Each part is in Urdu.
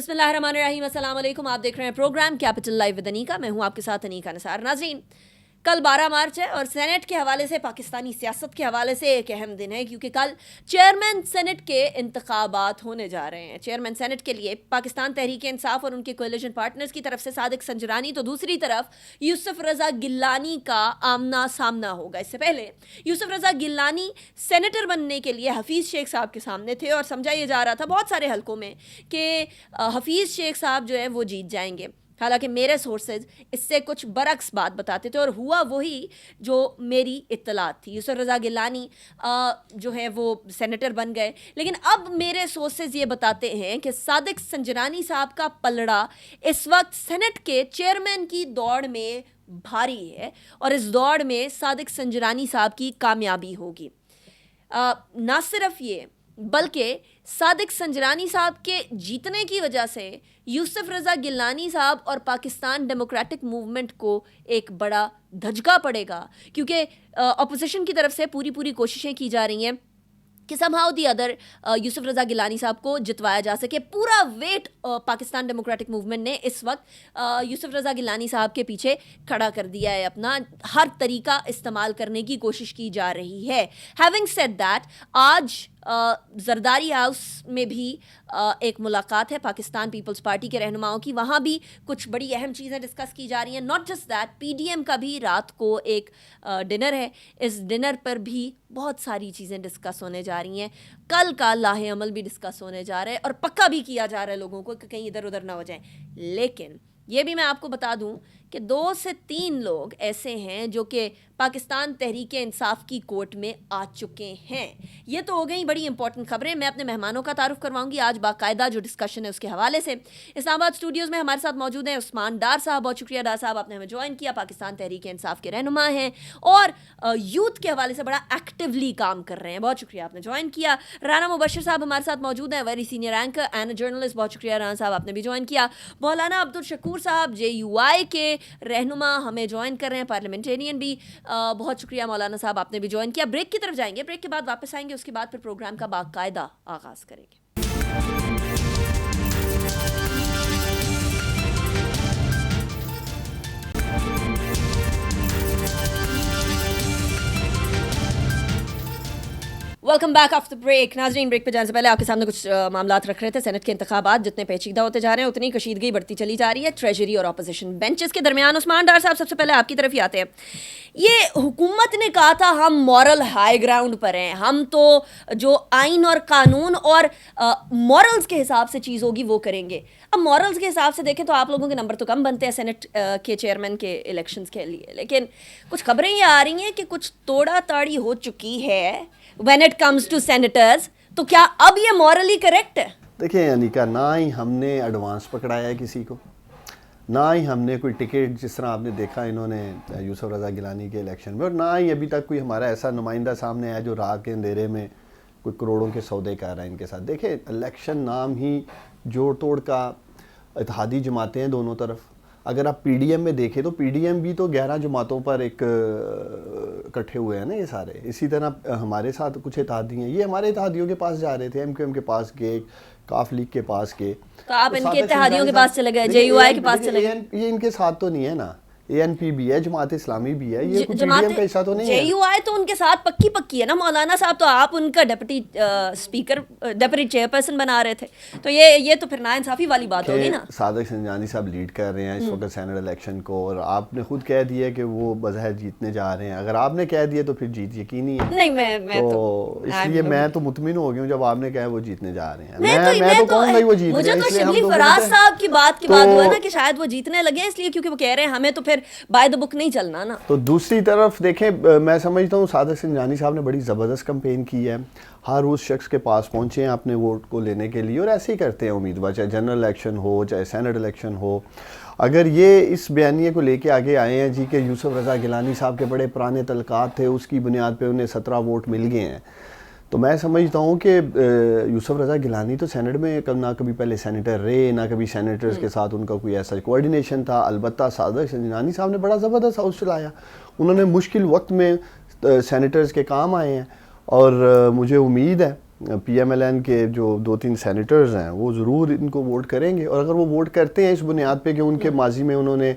بسم اللہ الرحمن الرحیم. السلام علیکم. آپ دیکھ رہے ہیں پروگرام کیپٹل لائیو ود انیکا. میں ہوں آپ کے ساتھ انیکا نثار. ناظرین, کل 12 مارچ ہے اور سینٹ کے حوالے سے, پاکستانی سیاست کے حوالے سے ایک اہم دن ہے, کیونکہ کل چیئرمین سینٹ کے انتخابات ہونے جا رہے ہیں. چیئرمین سینٹ کے لیے پاکستان تحریک انصاف اور ان کے کولیشن پارٹنرز کی طرف سے صادق سنجرانی, تو دوسری طرف یوسف رضا گیلانی کا آمنا سامنا ہوگا. اس سے پہلے یوسف رضا گیلانی سینیٹر بننے کے لیے حفیظ شیخ صاحب کے سامنے تھے اور سمجھا یہ جا رہا تھا بہت سارے حلقوں میں کہ حفیظ شیخ صاحب جو ہے وہ جیت جائیں گے. حالانکہ میرے سورسز اس سے کچھ برعکس بات بتاتے تھے اور ہوا وہی جو میری اطلاعات تھی. یوسف رضا گیلانی جو ہے وہ سینیٹر بن گئے, لیکن اب میرے سورسز یہ بتاتے ہیں کہ صادق سنجرانی صاحب کا پلڑا اس وقت سینٹ کے چیئرمین کی دوڑ میں بھاری ہے اور اس دوڑ میں صادق سنجرانی صاحب کی کامیابی ہوگی. نہ صرف یہ بلکہ صادق سنجرانی صاحب کے جیتنے کی وجہ سے یوسف رضا گیلانی صاحب اور پاکستان ڈیموکریٹک موومنٹ کو ایک بڑا دھچکا پڑے گا, کیونکہ اپوزیشن کی طرف سے پوری کوششیں کی جا رہی ہیں کہ سم ہاؤ دی ادر یوسف رضا گیلانی صاحب کو جتوایا جا سکے. پورا ویٹ پاکستان ڈیموکریٹک موومنٹ نے اس وقت یوسف رضا گیلانی صاحب کے پیچھے کھڑا کر دیا ہے, اپنا ہر طریقہ استعمال کرنے کی کوشش کی جا رہی ہے. ہیونگ سیڈ دیٹ, آج زرداری ہاؤس میں بھی ایک ملاقات ہے پاکستان پیپلز پارٹی کے رہنماؤں کی, وہاں بھی کچھ بڑی اہم چیزیں ڈسکس کی جا رہی ہیں. Not just that, P D M کا بھی رات کو ایک ڈنر ہے, اس ڈنر پر بھی بہت ساری چیزیں ڈسکس ہونے جا رہی ہیں. کل کا لاہ عمل بھی ڈسکس ہونے جا رہا ہے اور پکا بھی کیا جا رہا ہے لوگوں کو کہ کہیں ادھر ادھر نہ ہو جائیں. لیکن یہ بھی میں آپ کو بتا دوں کہ 2 سے 3 لوگ ایسے ہیں جو کہ پاکستان تحریک انصاف کی کورٹ میں آ چکے ہیں. یہ تو ہو گئی بڑی امپورٹنٹ خبریں. میں اپنے مہمانوں کا تعارف کرواؤں گی آج باقاعدہ جو ڈسکشن ہے اس کے حوالے سے. اسلام آباد اسٹوڈیوز میں ہمارے ساتھ موجود ہیں عثمان ڈار صاحب. بہت شکریہ ڈار صاحب, آپ نے ہمیں جوائن کیا. پاکستان تحریک انصاف کے رہنما ہیں اور یوتھ کے حوالے سے بڑا ایکٹیولی کام کر رہے ہیں. بہت شکریہ آپ نے جوائن کیا. رانا مبشر صاحب ہمارے ساتھ موجود ہیں, very senior anchor and journalist. بہت شکریہ رانا صاحب, آپ نے بھی جوائن کیا. مولانا عبدالشکور صاحب JUI کے رہنما ہمیں جوائن کر رہے ہیں, پارلیمنٹرین بھی. بہت شکریہ مولانا صاحب, آپ نے بھی جوائن کیا. بریک کی طرف جائیں گے, بریک کے بعد واپس آئیں گے, اس کے بعد پھر پروگرام کا باقاعدہ آغاز کریں گے. Welcome back after break. ناظرین, بریک پہ جانے سے پہلے آپ کے سامنے کچھ معاملات رکھ رہے تھے. سینٹ کے انتخابات جتنے پیچیدہ ہوتے جا رہے ہیں اتنی کشیدگی بڑھتی چلی جا رہی ہے ٹریجری اور اپوزیشن بینچز کے درمیان. عثمان ڈار صاحب, سب سے پہلے آپ کی طرف ہی آتے ہیں. یہ حکومت نے کہا تھا ہم مورل ہائی گراؤنڈ پر ہیں, ہم تو جو آئین اور قانون اور مورلز کے حساب سے چیز ہوگی وہ کریں گے. اب مورلز کے حساب سے دیکھیں تو آپ لوگوں کے نمبر تو کم بنتے ہیں سینٹ کے چیئرمین کے الیکشنز کے لیے, لیکن کچھ خبریں یہ آ رہی ہیں کہ کچھ توڑا تاڑی ہو چکی ہے when it comes to senators. تو کیا اب یہ مورلی کریکٹ ہے؟ دیکھیں یعنی کہ نہ ہی ہم نے ایڈوانس پکڑایا ہے کسی کو, نہ ہی ہم نے کوئی ٹکٹ, جس طرح آپ نے دیکھا انہوں نے یوسف رضا گیلانی کے الیکشن میں, اور نہ ہی ابھی تک کوئی ہمارا ایسا نمائندہ سامنے آیا جو رات کے اندھیرے میں کوئی کروڑوں کے سودے کر رہا ہے ان کے ساتھ. دیکھیں الیکشن نام ہی جوڑ توڑ کا, اتحادی جماعتیں ہیں دونوں طرف. اگر آپ پی ڈی ایم میں دیکھیں تو پی ڈی ایم بھی تو 11 جماعتوں پر ایک اکٹھے ہوئے ہیں نا یہ سارے. اسی طرح ہمارے ساتھ کچھ اتحادی ہیں, یہ ہمارے اتحادیوں کے پاس جا رہے تھے, MQM کے پاس گئے, کاف لیگ کے پاس گئے, تو آپ ان کے اتحادیوں کے پاس چلے گئے, JUI کے پاس چلے گئے. یہ ان کے ساتھ تو نہیں ہے نا, ANP بھی ہے, جماعت اسلامی بھی ہے, یہ پی ڈی ایم کا حصہ تو نہیں ہے. JUI تو ان کے ساتھ پکی ہے نا مولانا صاحب, تو آپ ان کا deputy speaker, deputy chair person بنا رہے تھے, تو یہ تو پھر ناانصافی والی بات ہوگی نا. صادق سنجرانی صاحب لیڈ کر رہے ہیں اس وقت سینٹ الیکشن کو, اور آپ نے خود کہہ دیا کہ وہ بظاہر جیتنے جا رہے ہیں. اگر آپ نے کہہ دیا تو پھر جیت یقینی ہے. نہیں, میں تو اس لیے میں تو مطمئن ہو گیا ہوں جب آپ نے کہا وہ جیتنے جا رہے ہیں. میں تو کہوں گا وہ جیت رہے ہیں. مجھے تو شبلی فراز صاحب کی بات ہوا نا کہ شاید وہ جیتنے لگے اس لیے کیونکہ وہ کہہ رہے ہیں ہمیں تو پھر بائی دا بک نہیں چلنا نا. تو دوسری طرف دیکھیں, میں سمجھتا ہوں صادق سنجرانی صاحب نے بڑی زبردست کمپین کی ہے, ہر اس شخص کے پاس پہنچے ہیں اپنے ووٹ کو لینے کے لیے, اور ایسے ہی کرتے ہیں امیدوار, چاہے جنرل الیکشن ہو چاہے سینٹ الیکشن ہو. اگر یہ اس بیانیے کو لے کے آگے آئے ہیں جی کہ یوسف رضا گیلانی صاحب کے بڑے پرانے تعلقات تھے, اس کی بنیاد پہ انہیں 17 ووٹ مل گئے ہیں, تو میں سمجھتا ہوں کہ یوسف رضا گیلانی تو سینٹ میں نہ کبھی پہلے سینیٹر رہے, نہ کبھی سینیٹرز کے ساتھ ان کا کوئی ایسا کوارڈینیشن تھا. البتہ صادق سنجرانی صاحب نے بڑا زبردست ہاؤس چلایا, انہوں نے مشکل وقت میں سینیٹرز کے کام آئے ہیں, اور مجھے امید ہے پی ایم ایل این کے جو 2-3 سینیٹرز ہیں وہ ضرور ان کو ووٹ کریں گے, اور اگر وہ ووٹ کرتے ہیں اس بنیاد پہ کہ ان کے ماضی میں انہوں نے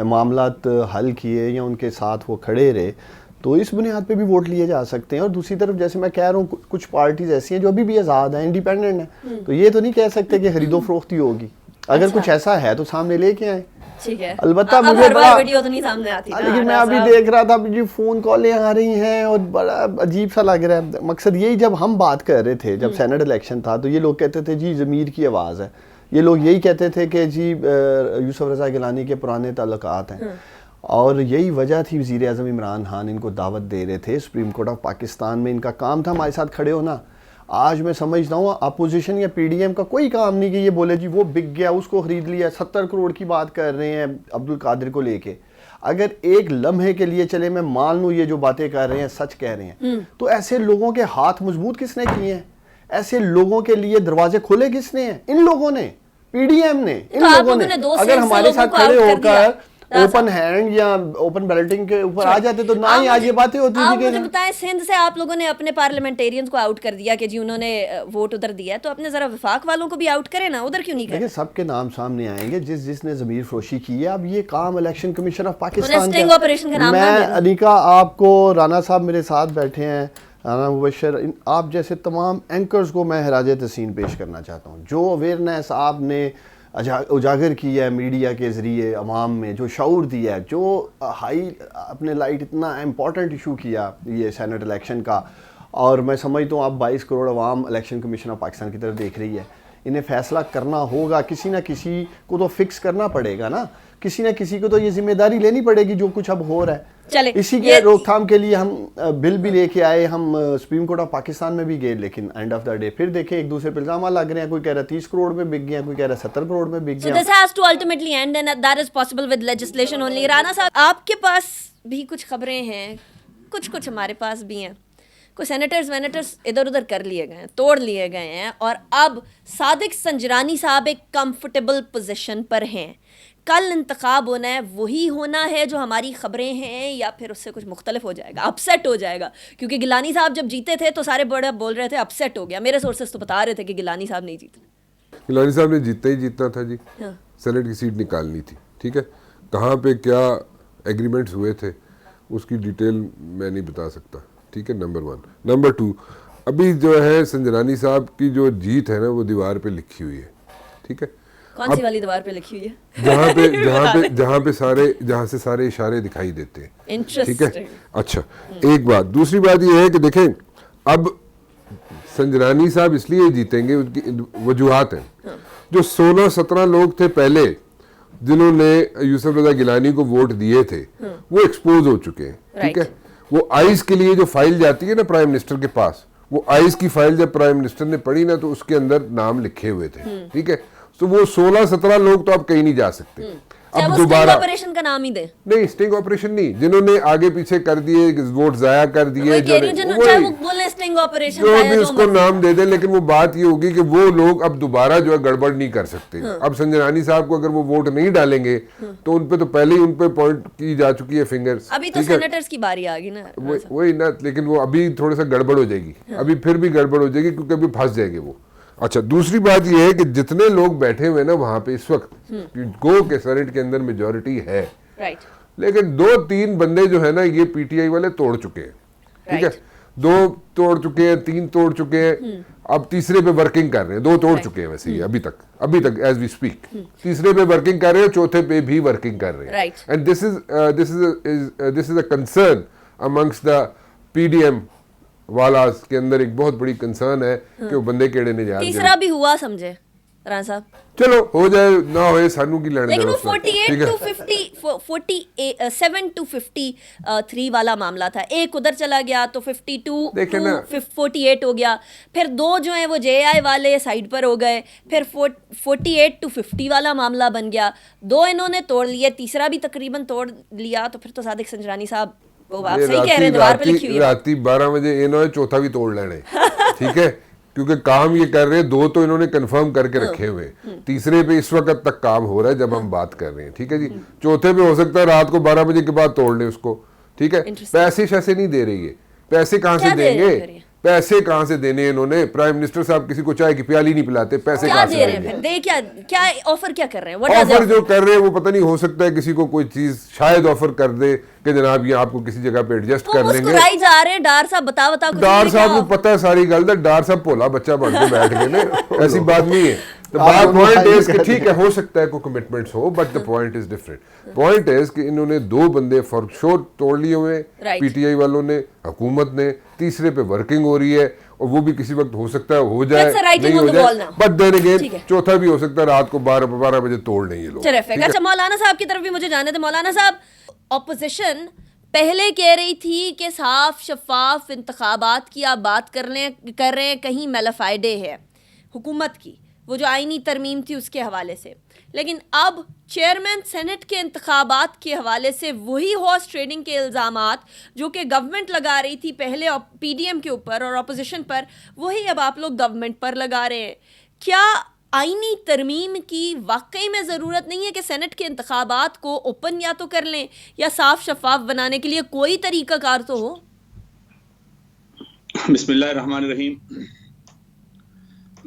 معاملات حل کیے یا ان کے ساتھ وہ کھڑے رہے, تو اس بنیاد پہ بھی ووٹ لیے جا سکتے ہیں. اور دوسری طرف جیسے میں کہہ رہا ہوں کچھ پارٹیز ایسی ہیں جو ابھی بھی آزاد ہیں, انڈیپینڈنٹ ہیں, تو یہ تو نہیں کہہ سکتے کہ خرید و فروختی ہوگی. اگر کچھ ایسا ہے تو سامنے لے کے آئیں. البتہ مجھے بڑا, لیکن میں ابھی دیکھ رہا تھا جی فون کالیں آ رہی ہیں اور بڑا عجیب سا لگ رہا ہے. مقصد یہی, جب ہم بات کر رہے تھے, جب سینٹ الیکشن تھا, تو یہ لوگ کہتے تھے جی ضمیر کی آواز ہے, یہ لوگ یہی کہتے تھے کہ جی یوسف رضا گیلانی کے پرانے تعلقات ہیں, اور یہی وجہ تھی وزیر اعظم عمران خان ان کو دعوت دے رہے تھے سپریم کورٹ آف پاکستان میں. ان کا کام تھا ہمارے ساتھ کھڑے ہونا. آج میں سمجھتا ہوں اپوزیشن یا پی ڈی ایم کا کوئی کام نہیں کہ یہ بولے جی وہ بک گیا, اس کو خرید لیا. 70 کروڑ کی بات کر رہے ہیں عبد القادر کو لے کے. اگر ایک لمحے کے لیے چلے میں مان لوں یہ جو باتیں کر رہے ہیں سچ کہہ رہے ہیں, تو ایسے لوگوں کے ہاتھ مضبوط کس نے کیے ہیں؟ ایسے لوگوں کے لیے دروازے کھولے کس نے ہیں؟ ان لوگوں نے, پی ڈی ایم نے, ان لوگوں نے. اگر ہمارے ساتھ کھڑے ہو کر اوپن ہینڈ یا اوپن بیلٹنگ کے اوپر آ جاتے تو نہ ہی آج یہ باتیں ہوتی تھی. آپ مجھے بتائیں, سندھ سے آپ لوگوں نے اپنے پارلیمنٹیرینز کو آؤٹ کر دیا کہ جی انہوں نے ووٹ ادھر دیا, تو اپنے ذرا وفاق والوں کو بھی آؤٹ کریں نا, ادھر کیوں نہیں کریں؟ دیکھیں سب کے نام سامنے آئیں گے جس نے ضمیر فروشی کی ہے. اب یہ کام الیکشن کمیشن آف پاکستان کا. میں انیکا, آپ کو رانا صاحب میرے ساتھ بیٹھے ہیں, رانا مبشر, آپ جیسے تمام اینکرز کو میں خراج تحسین پیش کرنا چاہتا ہوں. جو اویئرنیس آپ نے اجاگر کی ہے میڈیا کے ذریعے عوام میں, جو شعور دیا ہے, جو ہائی اپنے لائٹ اتنا امپورٹنٹ ایشو کیا یہ سینٹ الیکشن کا, اور میں سمجھتا ہوں اب 22 کروڑ عوام الیکشن کمیشن آف پاکستان کی طرف دیکھ رہی ہے. انہیں فیصلہ کرنا ہوگا, کسی نہ کسی کو تو فکس کرنا پڑے گا نا, کسی نہ کسی کو تو یہ ذمہ داری لینی پڑے گی جو کچھ اب ہو رہا ہے. اسی کے روک تھام کے لیے ہم بل بھی لے کے آئے, ہم سپریم کورٹ آف پاکستان میں بھی گئے, لیکن اینڈ آف دا ڈے پھر دیکھیں ایک دوسرے پہ الزامات لگ رہے ہیں. کوئی کہہ رہا ہے 30 کروڑ میں بک گیا, کوئی کہہ رہا ہے 70 کروڑ میں بک گیا. So this has to ultimately end and that is possible with legislation only. Rana صاحب, آپ کے پاس بھی کچھ خبریں ہیں, کچھ ہمارے پاس بھی ہیں. کوئی سینیٹرز ادھر ادھر کر لیے گئے ہیں, توڑ لیے گئے ہیں, اور اب صادق سنجرانی صاحب ایک کمفرٹیبل پوزیشن پر ہیں. کل انتخاب ہونا ہے, وہی ہونا ہے جو ہماری خبریں ہیں, یا پھر اس سے کچھ مختلف ہو جائے گا, اپسیٹ ہو جائے گا؟ کیونکہ گیلانی صاحب جب جیتے تھے تو سارے بڑے بول رہے تھے اپسیٹ ہو گیا. میرے سورسز تو بتا رہے تھے کہ گیلانی صاحب نہیں جیتے. گیلانی صاحب نے جیتنا تھا جی, سینٹ کی سیٹ نکالنی تھی. ٹھیک ہے, کہاں پہ کیا ایگریمنٹس ہوئے تھے اس کی ڈیٹیل میں نہیں بتا سکتا. ٹھیک ہے, نمبر 1. نمبر 2, ابھی جو ہے سنجرانی صاحب کی جو جیت ہے نا وہ دیوار پہ لکھی ہوئی ہے. ٹھیک ہے, کون سی والی دیوار پہ لکھی ہوئی ہے؟ جہاں سے سارے اشارے دکھائی دیتے ہیں. ٹھیک ہے, اچھا ایک بات. دوسری بات یہ ہے کہ دیکھیں اب سنجرانی صاحب اس لیے جیتیں گے, ان کی وجوہات ہیں. جو 16-17 لوگ تھے پہلے جنہوں نے یوسف رضا گیلانی کو ووٹ دیے تھے, وہ ایکسپوز ہو چکے ہیں. ٹھیک ہے, وہ آئیز کے لیے جو فائل جاتی ہے نا پرائم منسٹر کے پاس, وہ آئیز کی فائل جب پرائم منسٹر نے پڑھی نا تو اس کے اندر نام لکھے ہوئے تھے. ٹھیک ہے, تو وہ 16-17 لوگ تو اب کہیں نہیں جا سکتے. اب دوبارہ آپریشن کا نام ہی دے, نہیں اسٹنگ آپریشن نہیں, جنہوں نے آگے پیچھے کر دیے, ووٹ ضائع کر دیے, جو بھی اس کو نام دے دیں, لیکن وہ بات یہ ہوگی کہ وہ لوگ اب دوبارہ جو ہے گڑبڑ نہیں کر سکتے. اب سنجرانی صاحب کو اگر وہ ووٹ نہیں ڈالیں گے تو ان پہ تو پہلے ہی ان پہ پوائنٹ کی جا چکی ہے فنگر. ابھی تو سینیٹرز کی باری آ گئی نا, وہی نا, لیکن وہ ابھی تھوڑا سا گڑبڑ ہو جائے گی, ابھی پھر بھی گڑبڑ ہو جائے گی کیونکہ ابھی پھنس جائیں گے وہ. اچھا, دوسری بات یہ ہے کہ جتنے لوگ بیٹھے ہوئے نا وہاں پہ اس وقت, گو کے سینٹ کے اندر میجورٹی ہے, لیکن 2-3 بندے جو ہے نا یہ پی ٹی آئی والے توڑ چکے ہیں. ٹھیک ہے, 2 توڑ چکے ہیں, 3 توڑ چکے ہیں, اب تیسرے پہ ورکنگ کر رہے ہیں. 2 توڑ چکے ہیں ویسے ہی ابھی تک ایز وی اسپیک. تیسرے پہ ورکنگ کر رہے ہیں, چوتھے پہ بھی ورکنگ کر رہے ہیں. And this is a concern amongst the P D M والاز کے اندر, ایک بہت بڑی کنسرن ہے کہ وہ بندے کیڑے نے جا. تیسرا بھی ہوا سمجھے رانا صاحب, چلو ہو جائے نہ ہوئے سانو کی لڑنے. لیکن وہ 47 to 53 والا معاملہ تھا. ایک ادھر چلا گیا تو 52 to 48 ہو گیا, پھر 2 جو ہیں وہ جے آئی والے سائڈ پر ہو گئے, پھر 48 to 50 والا معاملہ بن گیا. 2 انہوں نے توڑ لیے, تیسرا بھی تقریباً توڑ لیا, تو پھر تو صادق سنجرانی صاحب آپ صحیح کہہ رہے ہیں, دیوار پہ لکھی ہوئی ہے. راتی 12 بجے یہ نہ چوتھا بھی توڑ لینے. ٹھیک ہے, کیونکہ کام یہ کر رہے ہیں, 2 تو انہوں نے کنفرم کر کے رکھے ہوئے, تیسرے پہ اس وقت تک کام ہو رہا ہے جب ہم بات کر رہے ہیں. ٹھیک ہے جی, چوتھے پہ ہو سکتا ہے رات کو 12 بجے کے بعد توڑ لیں اس کو. ٹھیک ہے, پیسے شیسے نہیں دے رہی ہے, پیسے کہاں سے دیں گے, پیسے کہاں سے دینے انہوں نے؟ پرائم منسٹر صاحب کسی کو چائے کی پیالی نہیں پلاتے, پیسے کیا کہاں سے دے رہے ہیں دیں گے؟ پھر دے کیا آفر کیا کر رہے ہیں؟ What are they آفر جو کر رہے ہیں وہ پتہ نہیں, ہو سکتا ہے کسی کو کوئی چیز شاید آفر کر دے کہ جناب یہ آپ کو کسی جگہ پہ ایڈجسٹ کر لیں گے. مسکرائی جا رہے ہیں ڈار صاحب, بتا ڈار صاحب کو پتہ ہے ساری گل ہے, ڈار صاحب بھولا بچہ بن کے بیٹھ گئے نا, ایسی بات نہیں ہے. پوائنٹ از کہ ٹھیک ہے ہو سکتا ہے کوئی commitments who, but the point is different. Point is کہ انہوں نے 2 بندے فار شور توڑ لیے ہوئے, پی ٹی آئی والوں نے, حکومت نے, تیسرے پہ ورکنگ ہو رہی ہے, اور وہ بھی کسی وقت ہو سکتا ہے ہو جائے نہیں ہو جائے, بٹ دین اگین چوتھا بھی ہو سکتا ہے رات کو 12 بجے توڑ لیں یہ لوگ. اچھا مولانا صاحب کی طرف بھی مجھے جانے تھے. مولانا صاحب, اپوزیشن پہلے کہہ رہی تھی کہ صاف شفاف انتخابات کی آپ بات کر رہے ہیں, کہیں میلافائڈے ہے حکومت کی, وہ جو آئینی ترمیم تھی اس کے حوالے سے, لیکن اب چیئرمین سینٹ کے انتخابات کے حوالے سے وہی ہارس ٹریڈنگ کے الزامات جو کہ گورنمنٹ لگا رہی تھی پہلے پی ڈی ایم کے اوپر اور اپوزیشن پر, وہی اب آپ لوگ گورنمنٹ پر لگا رہے ہیں. کیا آئینی ترمیم کی واقعی میں ضرورت نہیں ہے کہ سینٹ کے انتخابات کو اوپن یا تو کر لیں یا صاف شفاف بنانے کے لیے کوئی طریقہ کار تو ہو؟ بسم اللہ الرحمن الرحیم.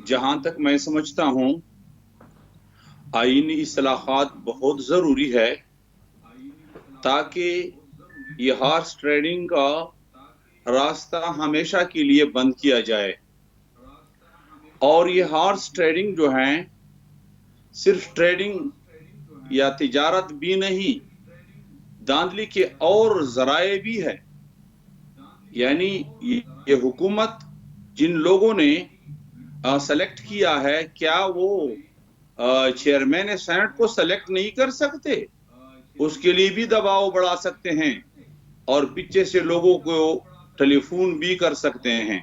جہاں تک میں سمجھتا ہوں آئینی اصلاحات بہت ضروری ہے تاکہ یہ ہارس ٹریڈنگ کا راستہ ہمیشہ کے لیے بند کیا جائے. اور یہ ہارس ٹریڈنگ جو ہیں صرف ٹریڈنگ یا تجارت بھی نہیں, دھاندلی کے اور ذرائع بھی ہے. یعنی یہ حکومت جن لوگوں نے سلیکٹ کیا ہے, کیا وہ چیئرمین سینٹ کو سلیکٹ نہیں کر سکتے؟ اس کے لیے بھی دباؤ بڑھا سکتے ہیں اور پیچھے سے لوگوں کو ٹیلی فون بھی کر سکتے ہیں.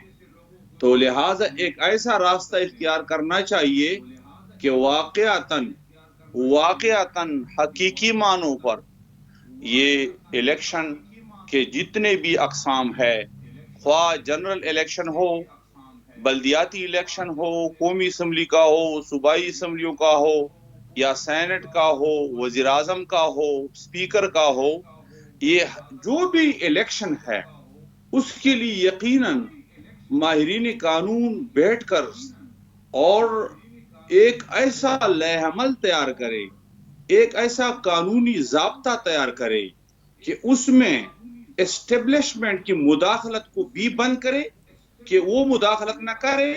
تو لہٰذا ایک ایسا راستہ اختیار کرنا چاہیے کہ واقعتاً حقیقی معنوں پر یہ الیکشن کے جتنے بھی اقسام ہے, خواہ جنرل الیکشن ہو, بلدیاتی الیکشن ہو, قومی اسمبلی کا ہو, صوبائی اسمبلیوں کا ہو, یا سینٹ کا ہو, وزیر اعظم کا ہو, اسپیکر کا ہو, یہ جو بھی الیکشن ہے اس کے لیے یقیناً ماہرین قانون بیٹھ کر اور ایک ایسا لائحہ عمل تیار کرے, ایک ایسا قانونی ضابطہ تیار کرے کہ اس میں اسٹیبلشمنٹ کی مداخلت کو بھی بند کرے, کہ وہ مداخلت نہ کرے,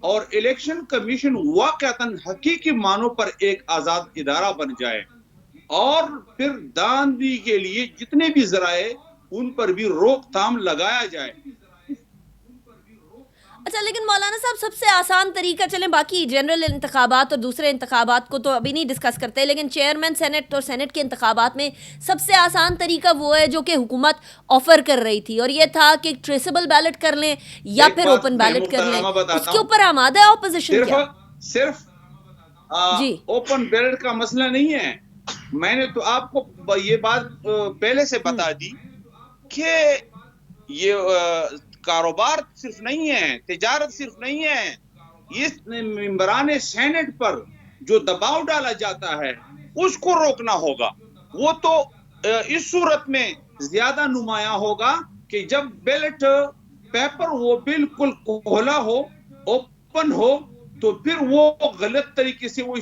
اور الیکشن کمیشن واقعتاً حقیقی معنوں پر ایک آزاد ادارہ بن جائے, اور پھر دھاندلی کے لیے جتنے بھی ذرائع ان پر بھی روک تھام لگایا جائے. اچھا لیکن مولانا صاحب سب سے آسان طریقہ, چلیں باقی جنرل انتخابات اور دوسرے انتخابات کو تو ابھی نہیں ڈسکس کرتے, لیکن چیئرمین سینٹ اور سینٹ کے انتخابات میں سب سے آسان طریقہ وہ ہے جو کہ حکومت آفر کر رہی تھی, اور یہ تھا کہ ٹریسیبل بیلٹ کر لیں یا پھر اوپن بیلٹ کر لیں. اس کے اوپر آمادہ ہے اپوزیشن کیا؟ صرف اوپن بیلٹ کا مسئلہ نہیں ہے. میں نے تو آپ کو یہ بات پہلے سے بتا دی کہ یہ کاروبار صرف نہیں ہے, تجارت صرف نہیں ہے, اس ممبران سینٹ پر جو دباؤ ڈالا جاتا ہے اس کو روکنا ہوگا. وہ تو اس صورت میں زیادہ نمایاں ہوگا کہ جب بیلٹ پیپر وہ بالکل کھلا ہو, اوپن ہو, تو پھر وہ غلط طریقے سے, وہ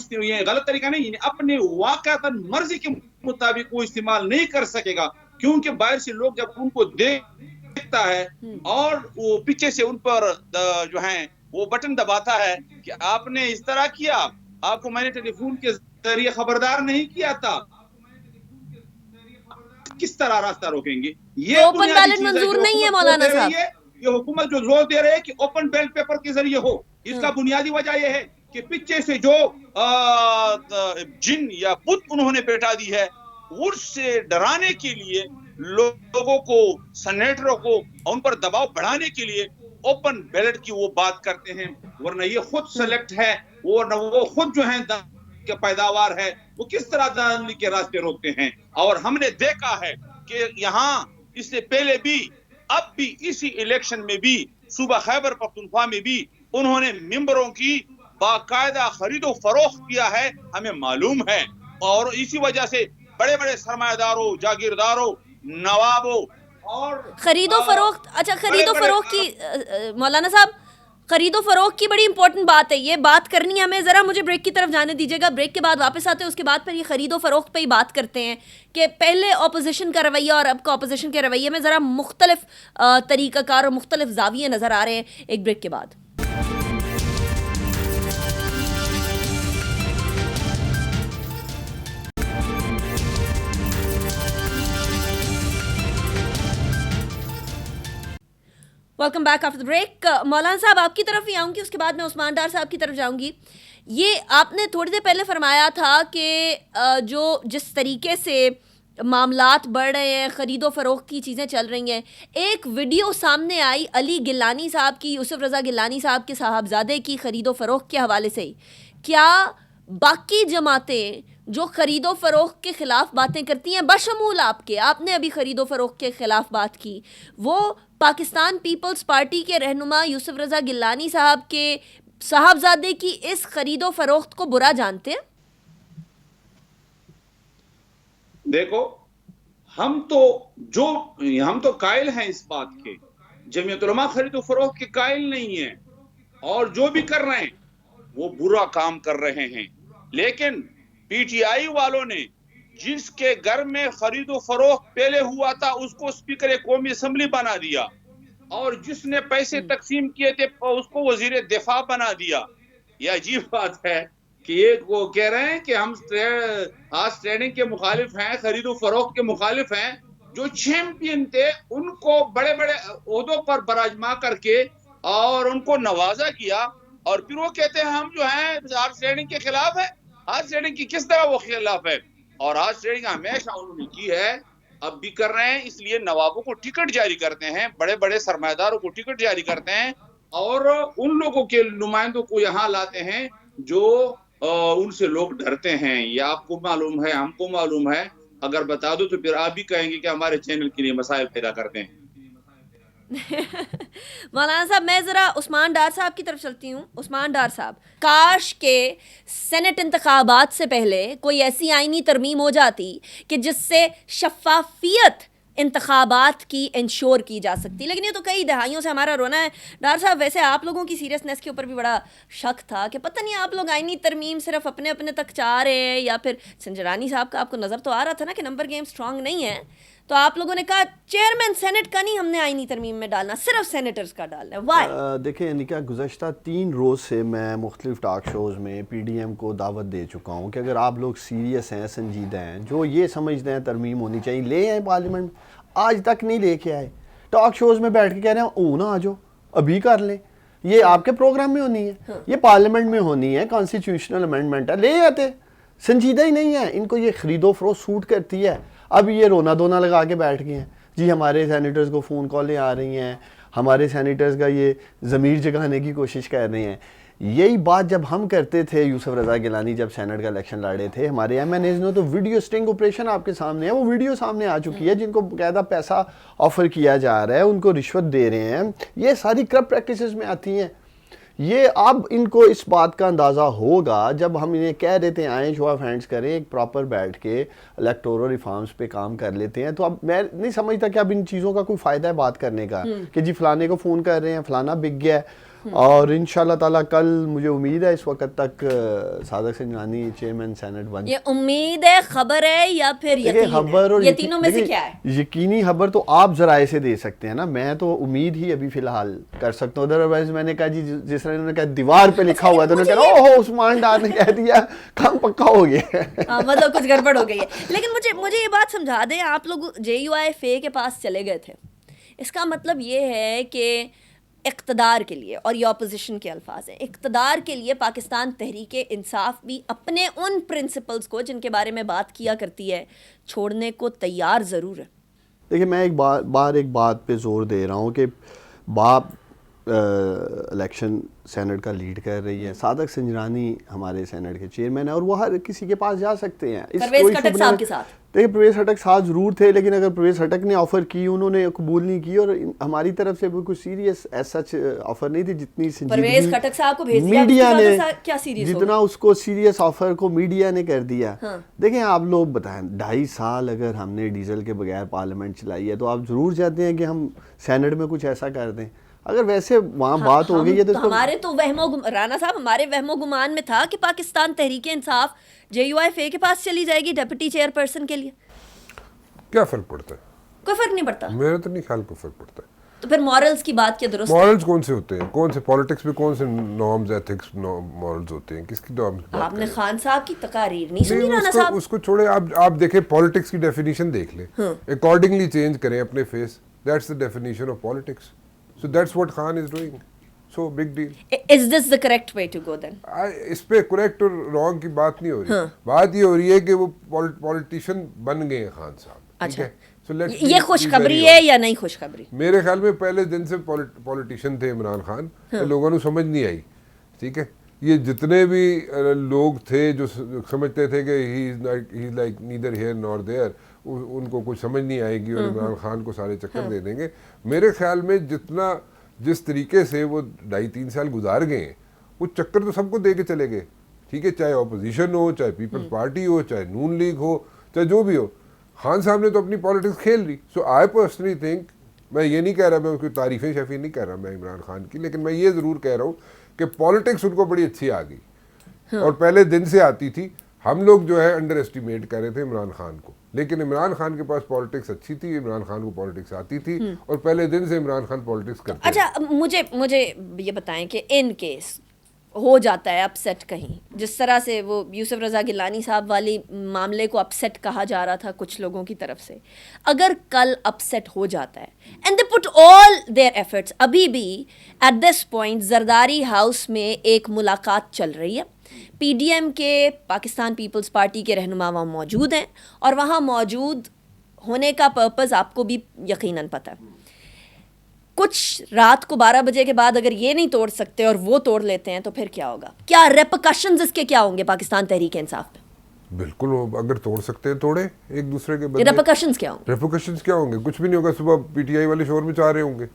غلط طریقہ نہیں, اپنے واقعتاً مرضی کے مطابق وہ استعمال نہیں کر سکے گا, کیونکہ باہر سے لوگ جب ان کو دیکھتا ہے اور وہ پیچھے سے ان پر جو ہیں وہ بٹن دباتا ہے کہ آپ نے اس طرح کیا, آپ کو میں نے ٹیلی فون کے ذریعے خبردار نہیں کیا تھا, کس طرح راستہ روکیں گے؟ یہ اوپن بیلٹ منظور نہیں ہے مولانا صاحب. یہ حکومت جو زور دے رہے ہے کہ اوپن بیلٹ پیپر کے ذریعے ہو, اس کا بنیادی وجہ یہ ہے کہ پیچھے سے جو جن یا بت انہوں نے بیٹھا دی ہے, اس سے ڈرانے کے لیے لوگوں کو, سینیٹروں کو, ان پر دباؤ بڑھانے کے لیے اوپن بیلٹ کی وہ بات کرتے ہیں. ورنہ یہ خود سلیکٹ ہے, وہ خود جو ہیں پیداوار ہے, وہ کس طرح دھاندلی کے راستے روکتے ہیں. اور ہم نے دیکھا ہے کہ یہاں اس سے پہلے بھی, اب بھی اسی الیکشن میں بھی, صوبہ خیبر پختونخوا میں بھی انہوں نے ممبروں کی باقاعدہ خرید و فروخت کیا ہے, ہمیں معلوم ہے. اور اسی وجہ سے بڑے بڑے سرمایہ داروں, جاگیرداروں, نوابوں خرید و فروخت, اچھا خرید و فروخت کی مولانا صاحب, خرید و فروخت کی بڑی امپورٹنٹ بات ہے, یہ بات کرنی ہے ہمیں. ذرا مجھے بریک کی طرف جانے دیجیے گا, بریک کے بعد واپس آتے ہیں, اس کے بعد پھر یہ خرید و فروخت پہ ہی بات کرتے ہیں کہ پہلے اپوزیشن کا رویہ اور اب کا اپوزیشن کے رویے میں ذرا مختلف طریقہ کار اور مختلف زاویے نظر آ رہے ہیں. ایک بریک کے بعد. Welcome back after break. مولانا صاحب آپ کی طرف ہی آؤں گی, اس کے بعد میں عثمان ڈار صاحب کی طرف جاؤں گی. یہ آپ نے تھوڑی دیر پہلے فرمایا تھا کہ جو جس طریقے سے معاملات بڑھ رہے ہیں, خرید و فروخت کی چیزیں چل رہی ہیں, ایک ویڈیو سامنے آئی علی گیلانی صاحب کی, یوسف رضا گیلانی صاحب کے صاحبزادے کی خرید و فروخت کے حوالے سے ہی. کیا باقی جماعتیں جو خرید و فروخت کے خلاف باتیں کرتی ہیں, بشمول آپ نے ابھی خرید و فروخت کے خلاف بات کی, وہ پاکستان پیپلز پارٹی کے رہنما یوسف رضا گیلانی صاحب کے صاحبزادے کی اس خرید و فروخت کو برا جانتے ہیں؟ دیکھو, ہم تو قائل ہیں اس بات کے, جمعیت علماء خرید و فروخت کے قائل نہیں ہیں, اور جو بھی کر رہے ہیں وہ برا کام کر رہے ہیں. لیکن پی ٹی آئی والوں نے جس کے گھر میں خرید و فروخت پہلے ہوا تھا اس کو اسپیکر قومی اسمبلی بنا دیا, اور جس نے پیسے تقسیم کیے تھے اس کو وزیر دفاع بنا دیا. یہ عجیب بات ہے کہ یہ وہ کہہ رہے ہیں کہ ہم ہارس ٹریڈنگ کے مخالف ہیں, خرید و فروخت کے مخالف ہیں. جو چیمپئن تھے ان کو بڑے بڑے عہدوں پر براجما کر کے اور ان کو نوازا کیا, اور پھر وہ کہتے ہیں ہم جو ہیں ہارس ٹریڈنگ کے خلاف ہے. ہارس ٹریڈنگ کی کس طرح وہ خلاف ہے؟ اور ہارس ٹریڈنگ ہمیشہ انہوں نے کی ہے, اب بھی کر رہے ہیں. اس لیے نوابوں کو ٹکٹ جاری کرتے ہیں, بڑے بڑے سرمایہ داروں کو ٹکٹ جاری کرتے ہیں, اور ان لوگوں کے نمائندوں کو یہاں لاتے ہیں جو ان سے لوگ ڈرتے ہیں. یہ آپ کو معلوم ہے, ہم کو معلوم ہے. اگر بتا دو تو پھر آپ بھی کہیں گے کہ ہمارے چینل کے لیے مسائل پیدا کرتے ہیں. مولانا صاحب میں ذرا عثمان ڈار صاحب کی طرف چلتی ہوں. عثمان ڈار صاحب, کاش کے سینٹ انتخابات سے پہلے کوئی ایسی آئینی ترمیم ہو جاتی کہ جس سے شفافیت انتخابات کی انشور کی جا سکتی, لیکن یہ تو کئی دہائیوں سے ہمارا رونا ہے. ڈار صاحب ویسے آپ لوگوں کی سیریسنیس کے اوپر بھی بڑا شک تھا کہ پتہ نہیں آپ لوگ آئینی ترمیم صرف اپنے تک چاہ رہے ہیں, یا پھر سنجرانی صاحب کا آپ کو نظر تو آ رہا تھا نا کہ نمبر گیم سٹرانگ نہیں ہے, تو آپ لوگوں نے کہا چیئرمین سینٹ کا نہیں ہم نے آئینی ترمیم میں ڈالنا, صرف سینیٹرز کا ڈالنا ہے. وائی؟ دیکھیں انیکا, گزشتہ 3 روز سے میں مختلف ٹاک شوز میں پی ڈی ایم کو دعوت دے چکا ہوں کہ اگر آپ لوگ سیریس ہیں, سنجیدہ ہیں, جو یہ سمجھتے ہیں ترمیم ہونی چاہیے, لے آئیں پارلیمنٹ. آج تک نہیں لے کے آئے. ٹاک شوز میں بیٹھ کے کہہ رہے ہیں اون آ جاؤ ابھی کر لیں. یہ آپ کے پروگرام میں ہونی ہے, یہ پارلیمنٹ میں ہونی ہے, کانسٹیٹیوشنل امینڈمنٹ ہے, لے آتے. سنجیدہ ہی نہیں ہے, ان کو یہ خرید و فروخت سوٹ کرتی ہے. اب یہ رونا دھونا لگا کے بیٹھ گئے ہیں جی, ہمارے سینیٹرز کو فون کالیں آ رہی ہیں, ہمارے سینیٹرز کا یہ ضمیر جگانے کی کوشش کر رہے ہیں. یہی بات جب ہم کرتے تھے, یوسف رضا گیلانی جب سینٹ کا الیکشن لڑے تھے, ہمارے ایم این ایز نے تو ویڈیو سٹنگ آپریشن آپ کے سامنے ہے, وہ ویڈیو سامنے آ چکی ہے, جن کو باقاعدہ پیسہ آفر کیا جا رہا ہے, ان کو رشوت دے رہے ہیں. یہ ساری کرپٹ پریکٹسز میں آتی ہیں. یہ اب ان کو اس بات کا اندازہ ہوگا جب ہم انہیں کہہ دیتے ہیں آئیں شو آف ہینڈز کریں, ایک پراپر بیٹھ کے الیکٹورل ریفارمز پہ کام کر لیتے ہیں. تو اب میں نہیں سمجھتا کہ اب ان چیزوں کا کوئی فائدہ ہے بات کرنے کا, کہ جی فلانے کو فون کر رہے ہیں, فلانا بک گیا ہے. اور انشاءاللہ تعالیٰ کل مجھے امید ہے اس وقت تک صادق سنجرانی چیئرمین سینٹ بن. یہ امید ہے, خبر ہے, یا پھر یقین ہے؟ یہ تینوں میں سے کیا ہے؟ یقینی خبر تو آپ ذرائع سے دے سکتے ہیں نا, میں تو امید ہی ابھی فی الحال کر سکتا ہوں. ادروائز میں نے کہا جی جس طرح انہوں نے کہا دیوار پہ لکھا ہوا ہے, تو انہوں نے کہا اوہ عثمان ڈار نے کہہ دیا, کام پکا ہو گیا. مطلب کچھ گڑبڑ ہو گئی ہے. لیکن مجھے یہ بات سمجھا دیں, آپ لوگ JUIFA کے پاس چلے گئے تھے, اس کا مطلب یہ ہے کہ اقتدار کے لیے, اور یہ اپوزیشن کے الفاظ ہیں, اقتدار کے لیے پاکستان تحریک انصاف بھی اپنے ان پرنسپلز کو جن کے بارے میں بات کیا کرتی ہے چھوڑنے کو تیار ضرور ہے. دیکھیں میں ایک بات پہ زور دے رہا ہوں کہ الیکشن سینٹ کا لیڈ کر رہی ہے, صادق سنجرانی ہمارے سینٹ کے چیئرمین ہیں, اور وہ ہر کسی کے پاس جا سکتے ہیں. پرویز خٹک صاحب کے ساتھ دیکھیں پرویز خٹک ساتھ ضرور تھے, لیکن اگر پرویز خٹک نے آفر کی انہوں نے قبول نہیں کی, اور ہماری طرف سے کوئی سیریس ایز سچ آفر نہیں تھی جتنی پرویز خٹک صاحب کو بھیج دیا میڈیا نے, کیا سیریس جتنا اس کو سیریس آفر کو میڈیا نے کر دیا. دیکھیں آپ لوگ بتائیں 2.5 سال اگر ہم نے ڈیزل کے بغیر پارلیمنٹ چلائی ہے تو آپ ضرور چاہتے ہیں کہ ہم سینٹ میں کچھ ایسا کر دیں. اگر ویسے وہاں بات ہو گئی ہے تو ہمارے تو رانا صاحب ہمارے وہم و گمان میں تھا کہ پاکستان تحریک انصاف JUIF کے پاس چلی جائے گی ڈپٹی چیئر پرسن کے لیے. کیا فرق پڑتا ہے؟ کوئی فرق نہیں پڑتا, میرے تو نہیں خیال کو فرق پڑتا ہے. تو پھر مورلز کی بات کیا درست؟ مورلز کون سے ہوتے ہیں, کون سے پالیٹکس میں کون سے نارمز ایتھکس مورلز ہوتے ہیں, کس کی تو آپ نے خان صاحب کی تقاریر نہیں سنی رانا صاحب؟ اس کو چھوڑے, آپ دیکھیں پالیٹکس کی ڈیفینیشن دیکھ لیں, اکارڈنگلی چینج کریں اپنے face, that's the definition of politics. So that's what Khan is doing. So big deal. Is this the correct way to go then? اس پہ کریکٹ اور رانگ کی بات نہیں ہو رہی, بات یہ ہو رہی ہے کہ وہ پولیٹیشین بن گئے ہیں خان صاحب. اچھا, یہ خوشخبری ہے یا نہیں خوشخبری؟ میرے خیال میں پہلے دن سے پولیٹیشین تھے عمران خان, لوگوں نے سمجھ نہیں آئی. ٹھیک ہے, یہ جتنے بھی لوگ تھے جو سمجھتے تھے کہ he is like neither here nor there, ان کو کچھ سمجھ نہیں آئے گی اور عمران خان کو سارے چکر دے دیں گے. میرے خیال میں جس طریقے سے وہ 2.5-3 سال گزار گئے ہیں, وہ چکر تو سب کو دے کے چلے گئے. ٹھیک ہے, چاہے اپوزیشن ہو, چاہے پیپلز پارٹی ہو, چاہے نون لیگ ہو, چاہے جو بھی ہو, خان صاحب نے تو اپنی پالیٹکس کھیل لی. سو آئی پرسنلی تھنک, میں یہ نہیں کہہ رہا, میں اس کی تعریفیں شفیع نہیں کہہ رہا میں عمران خان کی, لیکن میں یہ ضرور کہہ رہا ہوں کہ پالیٹکس ان کو بڑی اچھی آ گئی, اور پہلے دن سے آتی تھی. ہم لوگ جو ہے انڈر اسٹیمیٹ کر رہے تھے عمران خان کو, لیکن عمران خان کے پاس پالیٹکس اچھی تھی, عمران خان کو پالیٹکس آتی تھی, اور پہلے دن سے عمران خان پالیٹکس کرتے. اچھا, مجھے یہ بتائیں کہ ان کیس ہو جاتا ہے اپسیٹ کہیں, جس طرح سے وہ یوسف رضا گیلانی صاحب والی معاملے کو اپسیٹ کہا جا رہا تھا کچھ لوگوں کی طرف سے, اگر کل اپسیٹ ہو جاتا ہے and they put all their efforts, ابھی بھی at this point Zardari house میں ایک ملاقات چل رہی ہے, PDM کے پاکستان پیپلز پارٹی کے رہنما وہاں موجود ہیں, اور وہاں موجود ہونے کا پرپز آپ کو بھی یقیناً پتہ ہے. کچھ رات کو 12 بجے کے بعد اگر یہ نہیں توڑ سکتے اور وہ توڑ لیتے ہیں تو پھر کیا ہوگا, کیا ریپرکشنز اس کے کیا ہوں گے پاکستان تحریک انصاف پہ؟ بالکل, اگر توڑ سکتے ہیں توڑے ایک دوسرے کے بدلے. ریپرکشنز کیا ہوں گے؟ ریپرکشنز کیا ہوں گے؟ کچھ بھی نہیں ہوگا. صبح PTI والے شور میں چاہ رہے ہوں گے,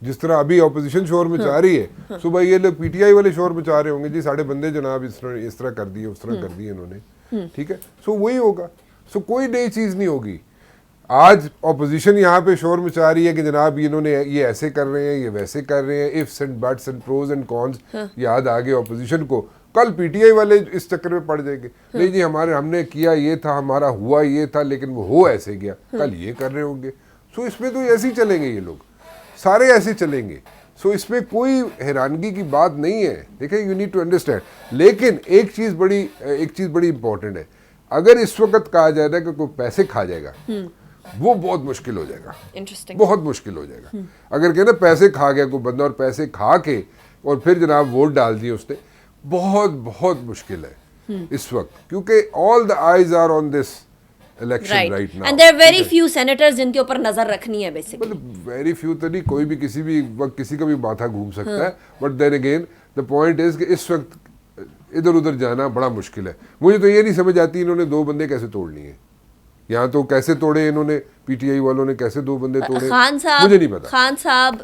جس طرح ابھی اپوزیشن شور میں چاہ رہی ہے, صبح یہ لوگ PTI والے شور میں چاہ رہے ہوں گے, جی ساڑھے بندے جناب اس طرح کر دیے, اس طرح کر دیے انہوں نے. ٹھیک ہے, سو وہی ہوگا. سو کوئی نئی چیز نہیں ہوگی. آج اپوزیشن یہاں پہ شور میں چاہ رہی ہے کہ جناب انہوں نے یہ ایسے کر رہے ہیں, یہ ویسے کر رہے ہیں, ifs and buts and pros and cons یاد آگے اپوزیشن کو. کل PTI والے اس چکر میں پڑ جائیں گے, نہیں جی ہم نے کیا یہ تھا, ہمارا ہوا یہ تھا, لیکن وہ ہو ایسے گیا, کل یہ کر رہے ہوں گے. سو اس میں تو ایسے ہی چلیں گے, یہ لوگ سارے ایسے چلیں گے. سو اس میں کوئی حیرانگی کی بات نہیں ہے. دیکھیں, یو نیڈ ٹو انڈرسٹینڈ. لیکن ایک چیز بڑی امپورٹنٹ ہے. اگر اس وقت کہا جائے گا کہ کوئی پیسے کھا جائے گا, وہ بہت مشکل ہو جائے گا, بہت مشکل ہو جائے گا. اگر کہنا پیسے کھا گیا کوئی بندہ, اور پیسے کھا کے اور پھر جناب ووٹ ڈال دیے اس نے, بہت مشکل ہے اس وقت, کیونکہ all the eyes are on this election right now. And there are very few senators جن کے اوپر نظر رکھنی ہے basically. مطلب ویری فیو تو نہیں, کوئی بھی کسی بھی وقت کسی کا بھی ماتھا گھوم سکتا ہے. But then again the point is کہ اس وقت ادھر ادھر جانا بڑا مشکل ہے. مجھے تو یہ نہیں سمجھ آتی انہوں نے 2 بندے کیسے توڑ لیے, یہاں تو کیسے توڑے انہوں نے, PTI والوں نے کیسے 2 بندے توڑے, مجھے نہیں پتا. خان صاحب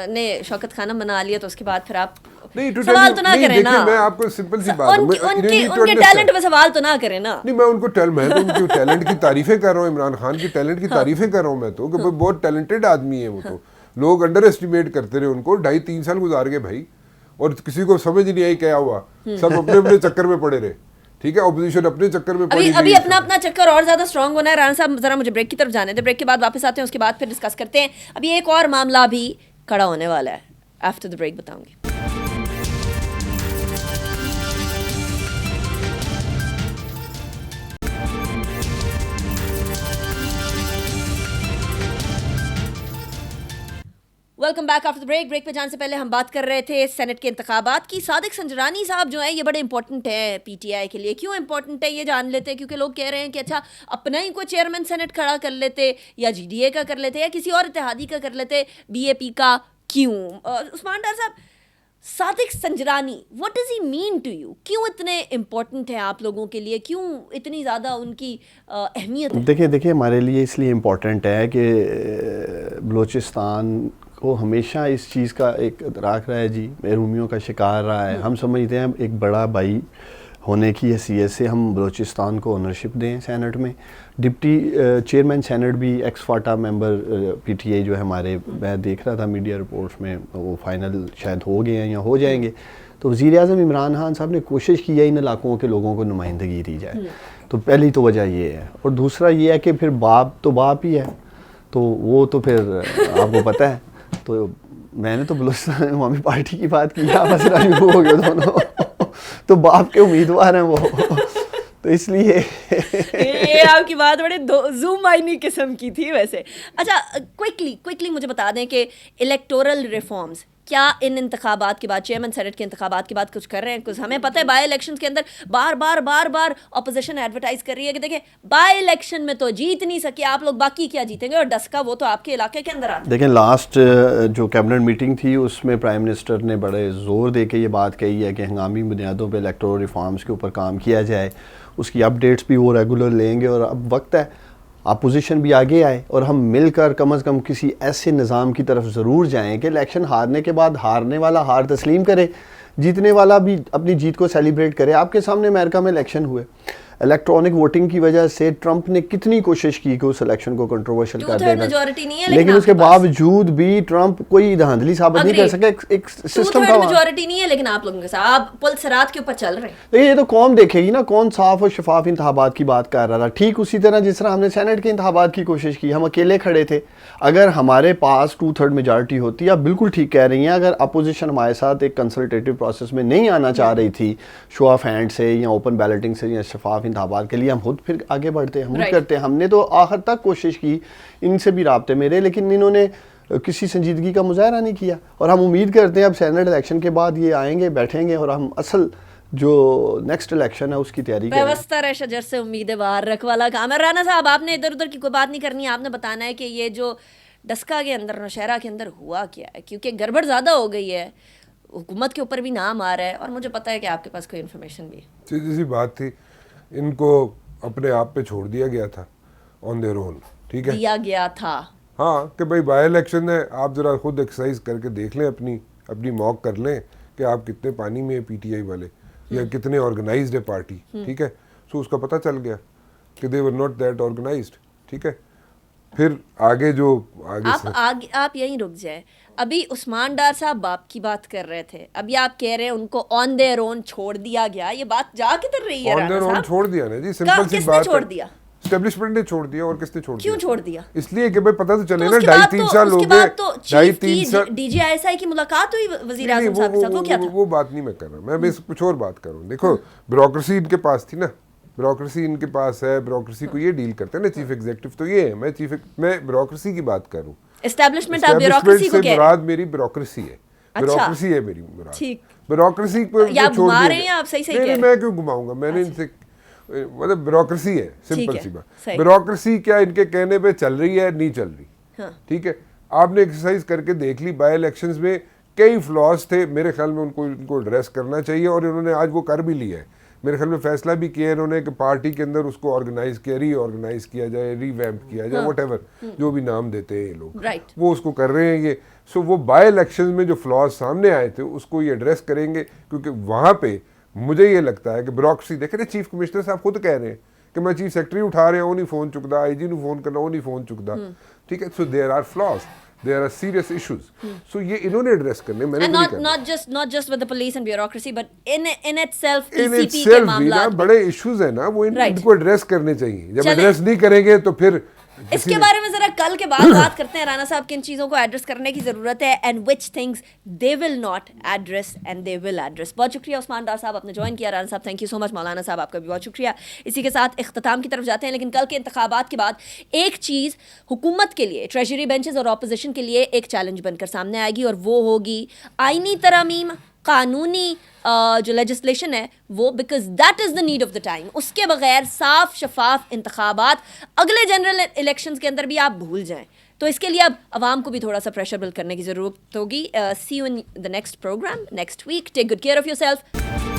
نے شوکت خانہ بنا لیا تو اس کے بعد پھر آپ سوال تو نہ کریں نا. میں آپ کو سمپل سی بات, ان کے ٹیلنٹ پہ سوال تو نہ کریں نا. نہیں, میں ان کو ان کے ٹیلنٹ کی تعریفیں کر رہا ہوں, عمران خان کی ٹیلنٹ کی تعریفیں کر رہا ہوں میں تو, کہ بہت ٹیلنٹڈ آدمی ہے وہ. تو لوگ انڈر اسٹیمیٹ کرتے رہے ان کو, 2.5-3 سال گزار گئے بھائی, اور کسی کو سمجھ نہیں آئی کیا ہوا, سب اپنے چکر میں پڑے رہے. ٹھیک ہے, اپوزیشن اپنے چکر میں پڑی, ابھی اپنا چکر اور زیادہ اسٹرانگ ہونا ہے. رانا صاحب ذرا مجھے بریک کی طرف جانے دیں, بریک کے بعد واپس آتے ہیں, اس کے بعد پھر ڈسکس کرتے ہیں. ابھی ایک اور معاملہ بھی کھڑا ہونے والا ہے, آفٹر دا بریک بتاؤں گی. Welcome back after break. Break پہ جانے سے پہلے ہم بات کر رہے تھے سینٹ کے انتخابات کی. صادق سنجرانی صاحب جو ہیں یہ بڑے امپورٹنٹ ہیں PTI کے لیے. کیوں امپورٹنٹ ہے یہ جان لیتے ہیں, کیونکہ لوگ کہہ رہے ہیں کہ اچھا اپنا ہی کوئی چیئرمین سینٹ کھڑا کر لیتے, یا GDA کا کر لیتے, یا کسی اور اتحادی کا کر لیتے, BAP کا, کیوں؟ عثمان ڈار صاحب، Sadiq Sanjrani, what does he mean to you? کیوں اتنے امپورٹنٹ ہیں آپ لوگوں کے لیے؟ کیوں اتنی زیادہ ان کی اہمیت ہے؟ دیکھیں ہمارے لیے اس لیے امپورٹنٹ ہے کہ بلوچستان کو ہمیشہ اس چیز کا ایک ادراک رہا ہے جی، محرومیوں کا شکار رہا ہے. ہم سمجھتے ہیں ایک بڑا بھائی ہونے کی حیثیت سے ہم بلوچستان کو اونرشپ دیں سینٹ میں. ڈپٹی چیئرمین سینٹ بھی x FATA member P T I جو ہے ہمارے، میں دیکھ رہا تھا میڈیا رپورٹس میں، وہ فائنل شاید ہو گئے ہیں یا ہو جائیں گے. تو وزیر اعظم عمران خان صاحب نے کوشش کی ہے ان علاقوں کے لوگوں کو نمائندگی دی جائے. تو پہلی تو وجہ یہ ہے، اور دوسرا یہ ہے کہ پھر باپ تو باپ ہی ہے، تو وہ تو پھر آپ کو پتہ ہے. تو میں نے تو بلوچستان عوامی پارٹی کی بات کی، آپس میں ہو گئے دونوں، تو باپ کے امیدوار ہیں وہ. تو اس لیے یہ آپ کی بات بڑے زوم آئینی قسم کی تھی ویسے. اچھا، کوئکلی مجھے بتا دیں کہ الیکٹورل ریفارمز کیا ان انتخابات کے بعد، چیئرمین سینٹ کے انتخابات کے بعد کچھ کر رہے ہیں؟ کچھ ہمیں پتہ ہے بائی الیکشنز کے اندر بار بار اپوزیشن ایڈورٹائز کر رہی ہے کہ دیکھیں بائی الیکشن میں تو جیت نہیں سکے آپ لوگ، باقی کیا جیتیں گے، اور ڈسکا وہ تو آپ کے علاقے کے اندر آتا ہے. دیکھیں لاسٹ جو کیبنٹ میٹنگ تھی اس میں پرائم منسٹر نے بڑے زور دے کے یہ بات کہی ہے کہ ہنگامی بنیادوں پہ الیکٹورل ریفارمز کے اوپر کام کیا جائے. اس کی اپڈیٹس بھی وہ ریگولر لیں گے، اور اب وقت ہے اپوزیشن بھی آگے آئے اور ہم مل کر کم از کم کسی ایسے نظام کی طرف ضرور جائیں کہ الیکشن ہارنے کے بعد ہارنے والا ہار تسلیم کرے، جیتنے والا بھی اپنی جیت کو سیلیبریٹ کرے. آپ کے سامنے امریکہ میں الیکشن ہوئے، الیکٹرانک ووٹنگ کی وجہ سے ٹرمپ نے کتنی کوشش کی کہ اس الیکشن کو کنٹروورشل کر دینا، لیکن اس کے باوجود بھی ٹرمپ کوئی دھاندلی ثابت نہیں کر سکے. ایک سسٹم کا میجورٹی نہیں ہے، لیکن آپ لوگوں کے ساتھ آپ پل سرات کے اوپر چل رہے ہیں. لیکن یہ تو قوم دیکھے گی نا کون صاف اور شفاف انتخابات کی بات کر رہا تھا. ٹھیک اسی طرح جس طرح ہم نے سینٹ کے انتخابات کی کوشش کی، ہم اکیلے کھڑے تھے. اگر ہمارے پاس 2/3 میجارٹی ہوتی، آپ بالکل ٹھیک کہہ رہی ہیں، اگر اپوزیشن ہمارے ساتھ ایک کنسلٹیٹو پروسیس میں نہیں آنا چاہ رہی تھی شو آف ہینڈ سے یا اوپن بیلٹنگ سے یا شفاف انتخابات کے لیے، ہم خود پھر آگے بڑھتے، ہم کرتے. ہم نے تو آخر تک کوشش کی، ان سے بھی رابطے میرے، لیکن انہوں نے کسی سنجیدگی کا مظاہرہ نہیں کیا. اور ہم امید کرتے ہیں اب سینٹ الیکشن کے بعد یہ آئیں گے، بیٹھیں گے، اور ہم اصل جو نیکسٹ الیکشن ہے اس کی تیاری کریں. پیوستہ رہ شجر سے امید باہر رکھ والا کام ہے. رانا صاحب، آپ نے ادھر ادھر کی کوئی بات نہیں کرنی ہے، آپ نے بتانا ہے کہ یہ جو ڈسکا کے اندر، نوشہرہ کے اندر ہوا کیا ہے، کیونکہ گڑبڑ زیادہ ہو گئی ہے، حکومت کے اوپر بھی نام آ رہا ہے، اور مجھے پتہ ہے کہ آپ کے پاس کوئی انفارمیشن بھی ہے. سیدھی سی بات تھی، ان کو اپنے آپ پہ چھوڑ دیا گیا تھا، آن دیئر اون. ٹھیک ہے، دیا گیا تھا، ہاں، کہ بھائی بائی الیکشن ہے، آپ ذرا خود ایکسرسائز کر کے دیکھ لیں، اپنی موک کر لیں کہ آپ کتنے پانی میں ہیں پی ٹی آئی والے، یا کتنے آرگنائزڈ ہے پارٹی. ٹھیک ہے، سو اس کا پتہ چل گیا کہ دے ور ناٹ دیٹ آرگنائزڈ. ٹھیک ہے، پھر آگے جو آپ یہیں رک جائیں. ابھی عثمان ڈار صاحب باپ کی بات کر رہے تھے، ابھی آپ کہہ رہے ہیں ان کو آن دیئر اون چھوڑ دیا گیا. یہ بات جا کدھر رہی ہے؟ آن دیئر اون چھوڑ دیا نا جی، سمپل سی کس بات نے چھوڑ دیا؟ اسٹیبلشمنٹ نے چھوڑ دیا. اور کس نے چھوڑ دیا؟ کیوں چھوڑ دیا؟ اس لیے کہ بھائی پتہ تو چلے نا، 2.5-3 سال ہو گئے. 2.5-3 سال D G I S I کی ملاقات ہوئی وزیر اعظم صاحب کے ساتھ، وہ کیا تھا؟ وہ بات نہیں میں کر رہا، میں کچھ اور بات کر رہا ہوں. دیکھو، بیوروکریسی ان کے پاس تھی نا، بیوروکریسی ان کے پاس ہے، بیوروکریسی کو یہ ڈیل کرتے ہیں نا چیف ایگزیکٹو تو یہ ہے. میں بیوروکریسی کی بات کر رہا ہوں. اسٹیبلشمنٹ آپ بیوروکریسی کو کہہ رہے ہیں؟ مراد میری بیوروکریسی ہے، بیوروکریسی ہے میری مراد. ٹھیک، بیوروکریسی کو یا گھما رہے ہیں آپ؟ صحیح کہہ رہے ہیں. میں کیوں گھماؤں گا؟ میں نے ان سے مطلب بیوروکریسی ہے، سمپل سی بات. صحیح. بیوروکریسی کیا ان کے کہنے پہ چل رہی ہے؟ نہیں چل رہی. ہاں، ٹھیک ہے، آپ نے ایکسرسائز کر کے دیکھ لی. بائی الیکشنز میں کئی فلاز تھے، میرے خیال میں ان کو ایڈریس کرنا چاہیے، اور انہوں نے آج وہ کر بھی لیا ہے. میرے خیال میں فیصلہ بھی کیا انہوں نے کہ پارٹی کے اندر اس کو آرگنائز کیا، ری آرگنائز کیا جائے، ری ویمپ کیا جائے، واٹ ایور جو بھی نام دیتے ہیں یہ لوگ، وہ اس کو کر رہے ہیں یہ. سو وہ بائی الیکشنز میں جو فلاز سامنے آئے تھے اس کو یہ ایڈریس کریں گے، کیونکہ وہاں پہ مجھے یہ لگتا ہے کہ بیوروکریسی، دیکھیں نا چیف کمشنر صاحب خود کہہ رہے ہیں کہ میں چیف سیکرٹری اٹھا رہے ہیں، وہ نہیں فون چکتا، آئی جی نو فون کرنا، وہ نہیں فون چکتا. ٹھیک ہے، so there are flaws, there are serious issues. So یہ انہوں نے ایڈریس کرنے، میں نے نہیں کرنا. not just with the police and bureaucracy but in itself in ECP کے معاملات بڑے ایشوز ہیں نا، وہ ان کو ایڈریس کرنے چاہیے. جب ایڈریس نہیں کریں گے تو پھر اس کے بارے میں ذرا کل کے بعد بات کرتے ہیں. رانا صاحب کن چیزوں کو ایڈریس کرنے کی ضرورت ہے and which things they will not address and they will address. بہت شکریہ عثمان ڈار صاحب، آپ نے جوائن کیا. رانا صاحب تھینک یو سو مچ. مولانا صاحب آپ کا بھی بہت شکریہ. اسی کے ساتھ اختتام کی طرف جاتے ہیں، لیکن کل کے انتخابات کے بعد ایک چیز حکومت کے لیے، ٹریجری بینچز اور اپوزیشن کے لیے ایک چیلنج بن کر سامنے آئے گی، اور وہ ہوگی آئینی ترامیم، قانونی جو لیجسلیشن ہے وہ، because that is the need of the time. اس کے بغیر صاف شفاف انتخابات اگلے جنرل الیکشنز کے اندر بھی آپ بھول جائیں. تو اس کے لیے اب عوام کو بھی تھوڑا سا پریشر بلڈ کرنے کی ضرورت ہوگی. See you in the next programme next week. Take good care of your self.